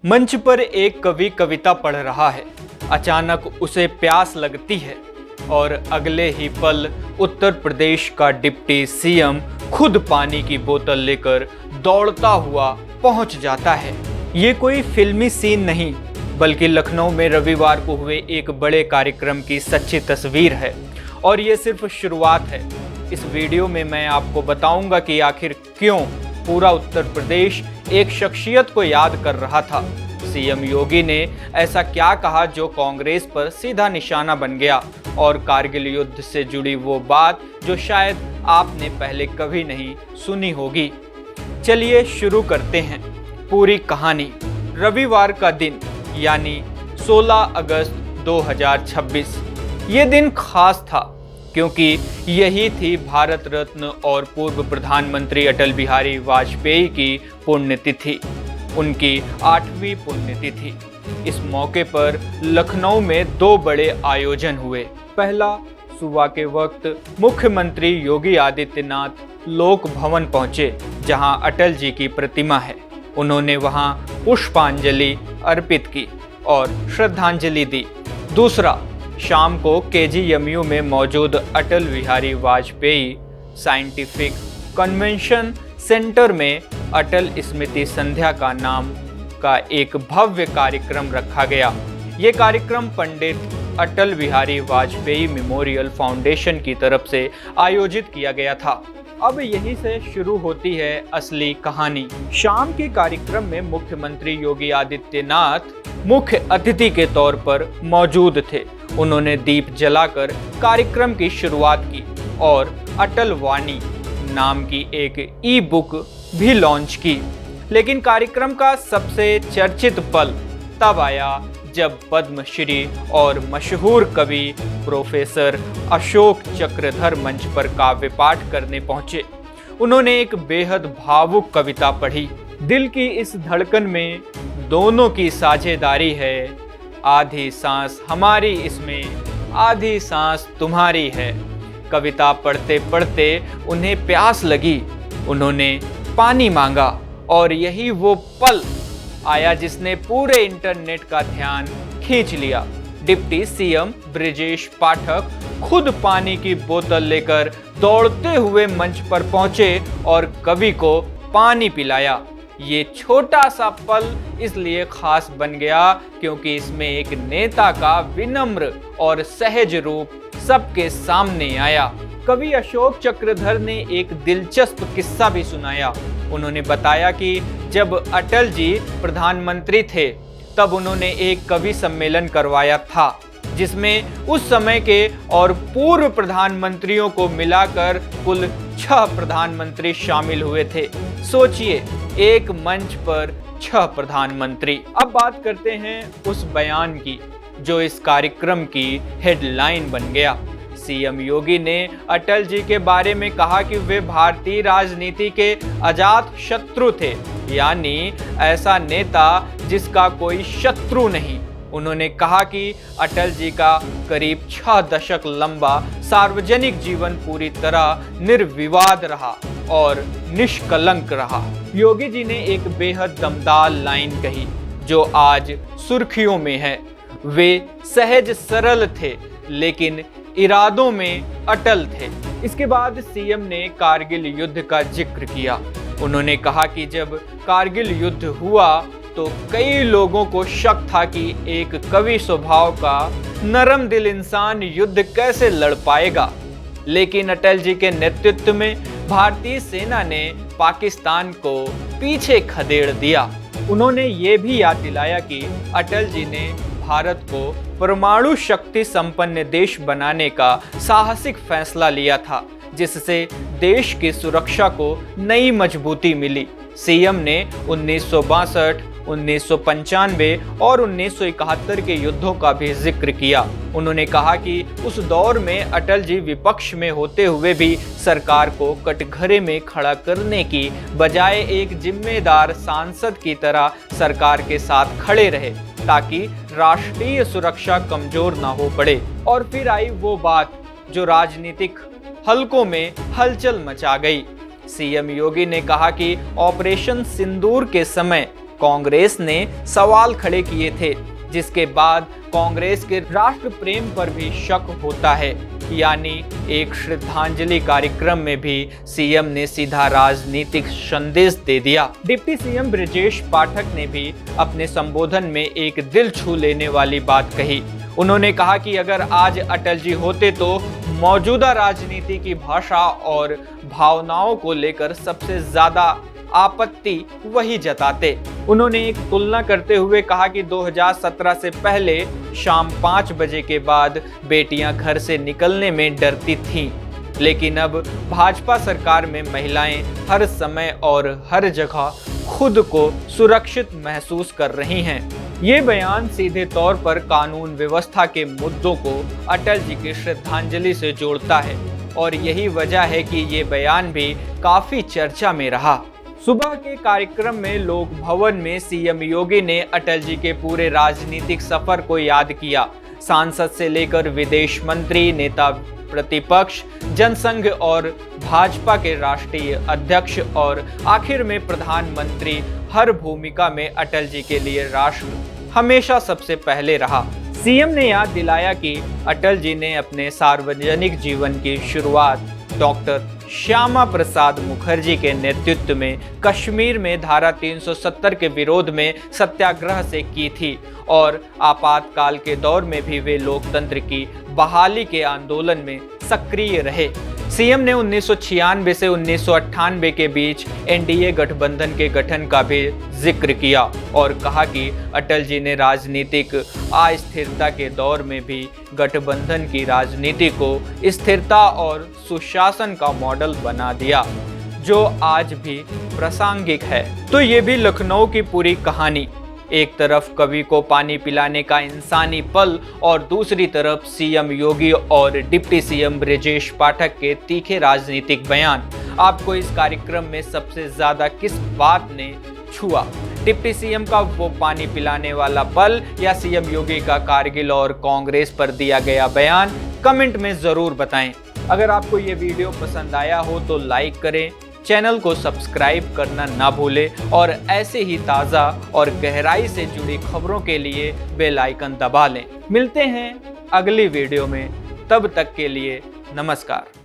मंच पर एक कवि कविता पढ़ रहा है। अचानक उसे प्यास लगती है और अगले ही पल उत्तर प्रदेश का डिप्टी सीएम खुद पानी की बोतल लेकर दौड़ता हुआ पहुंच जाता है। ये कोई फिल्मी सीन नहीं, बल्कि लखनऊ में रविवार को हुए एक बड़े कार्यक्रम की सच्ची तस्वीर है। और ये सिर्फ शुरुआत है। इस वीडियो में मैं आपको बताऊंगा कि आखिर क्यों पूरा उत्तर प्रदेश एक शख्सियत को याद कर रहा था। सीएम योगी ने ऐसा क्या कहा जो कांग्रेस पर सीधा निशाना बन गया, और कारगिल युद्ध से जुड़ी वो बात जो शायद आपने पहले कभी नहीं सुनी होगी। चलिए शुरू करते हैं पूरी कहानी। रविवार का दिन यानी 16 अगस्त 2026। ये दिन खास था क्योंकि यही थी भारत रत्न और पूर्व प्रधानमंत्री अटल बिहारी वाजपेयी की पुण्यतिथि, उनकी 8वीं पुण्यतिथि। इस मौके पर लखनऊ में 2 बड़े आयोजन हुए। पहला, सुबह के वक्त मुख्यमंत्री योगी आदित्यनाथ लोक भवन पहुंचे, जहां अटल जी की प्रतिमा है। उन्होंने वहां पुष्पांजलि अर्पित की और श्रद्धांजलि दी। दूसरा, शाम को केजीएमयू में मौजूद Atal Bihari Vajpayee scientific convention centre में अटल स्मृति संध्या का नाम का एक भव्य कार्यक्रम रखा गया। ये कार्यक्रम पंडित अटल बिहारी वाजपेयी मेमोरियल फाउंडेशन की तरफ से आयोजित किया गया था। अब यहीं से शुरू होती है असली कहानी। शाम के कार्यक्रम में मुख्यमंत्री योगी आदित्यनाथ मुख्य अतिथि के तौर पर मौजूद थे। उन्होंने दीप जलाकर कार्यक्रम की शुरुआत की और अटल वाणी नाम की एक ई बुक भी लॉन्च की। लेकिन कार्यक्रम का सबसे चर्चित पल तब आया जब पद्मश्री और मशहूर कवि प्रोफेसर अशोक चक्रधर मंच पर काव्य पाठ करने पहुंचे। उन्होंने एक बेहद भावुक कविता पढ़ी। दिल की इस धड़कन में दोनों की साझेदारी है, आधी सांस हमारी इसमें, आधी सांस तुम्हारी है। कविता पढ़ते पढ़ते उन्हें प्यास लगी। उन्होंने पानी मांगा और यही वो पल आया जिसने पूरे इंटरनेट का ध्यान खींच लिया। डिप्टी सीएम ब्रिजेश पाठक खुद पानी की बोतल लेकर दौड़ते हुए मंच पर पहुंचे और कवि को पानी पिलाया। ये छोटा सा पल इसलिए खास बन गया क्योंकि इसमें एक नेता का विनम्र और सहज रूप सबके सामने आया। कवि अशोक चक्रधर ने एक दिलचस्प किस्सा भी सुनाया। उन्होंने बताया कि जब अटल जी प्रधानमंत्री थे तब उन्होंने एक कवि सम्मेलन करवाया था, जिसमें उस समय के और पूर्व प्रधानमंत्रियों को मिलाकर कुल 6 प्रधानमंत्री शामिल हुए थे। सोचिए, एक मंच पर 6 प्रधानमंत्री। अब बात करते हैं उस बयान की जो इस कार्यक्रम की हेडलाइन बन गया। सीएम योगी ने अटल जी के बारे में कहा कि वे भारतीय राजनीति के अजात शत्रु थे, यानी ऐसा नेता जिसका कोई शत्रु नहीं। उन्होंने कहा कि अटल जी का करीब 6 दशक लंबा सार्वजनिक जीवन पूरी तरह निर्विवाद रहा और निष्कलंक रहा। योगी जी ने एक बेहद दमदार लाइन कही जो आज सुर्खियों में है। वे सहज सरल थे लेकिन इरादों में अटल थे। इसके बाद सीएम ने कारगिल युद्ध का जिक्र किया। उन्होंने कहा कि जब कारगिल युद्ध हुआ तो कई लोगों को शक था कि एक कवि स्वभाव का नरम दिल इंसान युद्ध कैसे लड़ पाएगा, लेकिन अटल जी के नेतृत्व में भारतीय सेना ने पाकिस्तान को पीछे खदेड़ दिया। उन्होंने ये भी याद दिलाया कि अटल जी ने भारत को परमाणु शक्ति संपन्न देश बनाने का साहसिक फैसला लिया था, जिससे देश की सुरक्षा को नई मजबूती मिली। सीएम ने 1962, 1995 और 1971 के युद्धों का भी जिक्र किया। उन्होंने कहा कि उस दौर में अटल जी विपक्ष में होते हुए भी सरकार को कटघरे में खड़ा करने की बजाय एक जिम्मेदार सांसद की तरह सरकार के साथ खड़े रहे ताकि राष्ट्रीय सुरक्षा कमजोर ना हो पड़े। और फिर आई वो बात जो राजनीतिक हलकों में हलचल मचा गई। सीएम योगी ने कहा कि ऑपरेशन सिंदूर के समय कांग्रेस ने सवाल खड़े किए थे, जिसके बाद कांग्रेस के राष्ट्र प्रेम पर भी शक होता है। यानी एक श्रद्धांजलि कार्यक्रम में भी सीएम ने सीधा राजनीतिक संदेश दे दिया। डिप्टी सीएम ब्रजेश पाठक ने भी अपने संबोधन में एक दिल छू लेने वाली बात कही। उन्होंने कहा कि अगर आज अटल जी होते तो मौजूदा राजनीति की भाषा और भावनाओं को लेकर सबसे ज्यादा आपत्ति वही जताते। उन्होंने एक तुलना करते हुए कहा कि 2017 से पहले शाम 5 बजे के बाद बेटियां घर से निकलने में डरती थीं, लेकिन अब भाजपा सरकार में महिलाएं हर समय और हर जगह खुद को सुरक्षित महसूस कर रही हैं। ये बयान सीधे तौर पर कानून व्यवस्था के मुद्दों को अटल जी की श्रद्धांजलि से जोड़ता है और यही वजह है कि ये बयान भी काफी चर्चा में रहा। सुबह के कार्यक्रम में लोक भवन में सीएम योगी ने अटल जी के पूरे राजनीतिक सफर को याद किया। सांसद से लेकर विदेश मंत्री, नेता प्रतिपक्ष, जनसंघ और भाजपा के राष्ट्रीय अध्यक्ष और आखिर में प्रधानमंत्री, हर भूमिका में अटल जी के लिए राष्ट्र हमेशा सबसे पहले रहा। सीएम ने याद दिलाया कि अटल जी ने अपने सार्वजनिक जीवन की शुरुआत डॉक्टर श्यामा प्रसाद मुखर्जी के नेतृत्व में कश्मीर में धारा 370 के विरोध में सत्याग्रह से की थी और आपातकाल के दौर में भी वे लोकतंत्र की बहाली के आंदोलन में सक्रिय रहे। सीएम ने 1996 से 1998 के बीच एनडीए गठबंधन के गठन का भी जिक्र किया और कहा कि अटल जी ने राजनीतिक अस्थिरता के दौर में भी गठबंधन की राजनीति को स्थिरता और सुशासन का मॉडल बना दिया, जो आज भी प्रासंगिक है। तो ये भी लखनऊ की पूरी कहानी। एक तरफ कवि को पानी पिलाने का इंसानी पल और दूसरी तरफ सीएम योगी और डिप्टी सीएम ब्रजेश पाठक के तीखे राजनीतिक बयान। आपको इस कार्यक्रम में सबसे ज्यादा किस बात ने छुआ? डिप्टी सीएम का वो पानी पिलाने वाला पल या सीएम योगी का कारगिल और कांग्रेस पर दिया गया बयान? कमेंट में जरूर बताएं। अगर आपको ये वीडियो पसंद आया हो तो लाइक करें, चैनल को सब्सक्राइब करना ना भूलें और ऐसे ही ताज़ा और गहराई से जुड़ी खबरों के लिए बेल आइकन दबा लें। मिलते हैं अगली वीडियो में, तब तक के लिए नमस्कार।